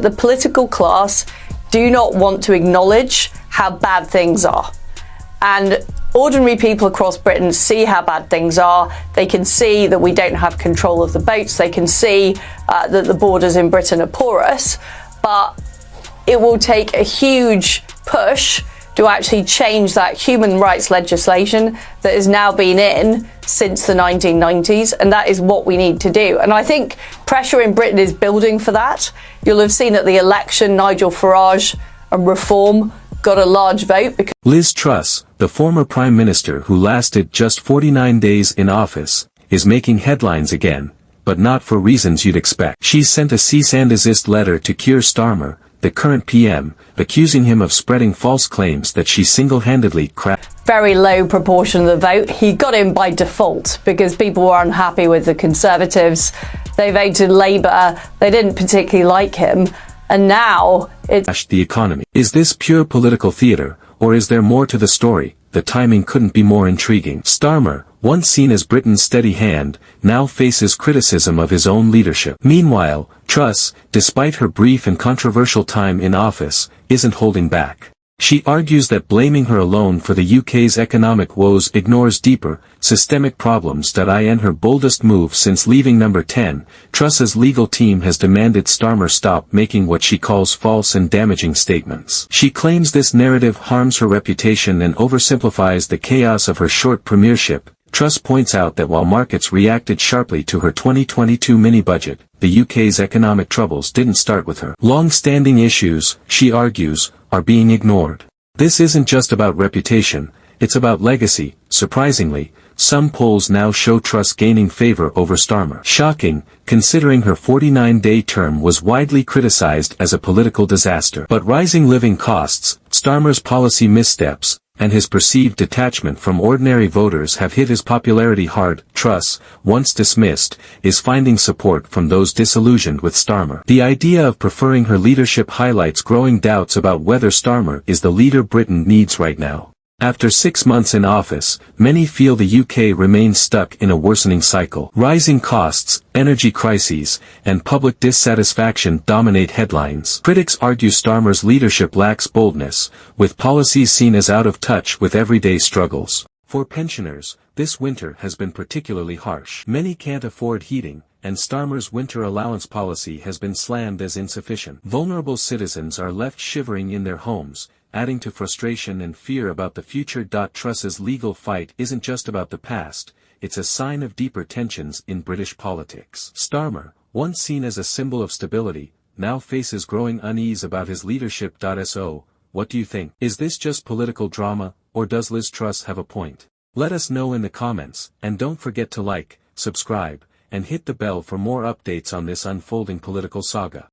The political class do not want to acknowledge how bad things are. And ordinary people across Britain see how bad things are. They can see that we don't have control of the boats. They can see that the borders in Britain are porous. But it will take a huge push to actually change that human rights legislation that has now been in since the 1990s, and that is what we need to do. And I think pressure in Britain is building for that. You'll have seen at the election, Nigel Farage and Reform got a large vote because Liz Truss, the former Prime Minister who lasted just 49 days in office, is making headlines again, but not for reasons you'd expect. She sent a cease and desist letter to Keir Starmer, the current PM, accusing him of spreading false claims that she single-handedly crashed. Very low proportion of the vote. He got in by default because people were unhappy with the Conservatives. They voted Labour. They didn't particularly like him. And now it's the economy. Is this pure political theater, or is there more to the story? The timing couldn't be more intriguing. Starmer, once seen as Britain's steady hand, now faces criticism of his own leadership. Meanwhile, Truss, despite her brief and controversial time in office, isn't holding back. She argues that blaming her alone for the UK's economic woes ignores deeper, systemic problems. In her boldest move since leaving Number 10, Truss's legal team has demanded Starmer stop making what she calls false and damaging statements. She claims this narrative harms her reputation and oversimplifies the chaos of her short premiership. Truss points out that while markets reacted sharply to her 2022 mini-budget, the UK's economic troubles didn't start with her. Long-standing issues, she argues, are being ignored. This isn't just about reputation, it's about legacy. Surprisingly, some polls now show Truss gaining favor over Starmer. Shocking, considering her 49-day term was widely criticized as a political disaster. But rising living costs, Starmer's policy missteps, and his perceived detachment from ordinary voters have hit his popularity hard. Truss, once dismissed, is finding support from those disillusioned with Starmer. The idea of preferring her leadership highlights growing doubts about whether Starmer is the leader Britain needs right now. After 6 months in office, many feel the UK remains stuck in a worsening cycle. Rising costs, energy crises, and public dissatisfaction dominate headlines. Critics argue Starmer's leadership lacks boldness, with policies seen as out of touch with everyday struggles. For pensioners, this winter has been particularly harsh. Many can't afford heating, and Starmer's winter allowance policy has been slammed as insufficient. Vulnerable citizens are left shivering in their homes, adding to frustration and fear about the future. Truss's legal fight isn't just about the past, it's a sign of deeper tensions in British politics. Starmer, once seen as a symbol of stability, now faces growing unease about his leadership. So, what do you think? Is this just political drama, or does Liz Truss have a point? Let us know in the comments, and don't forget to like, subscribe, and hit the bell for more updates on this unfolding political saga.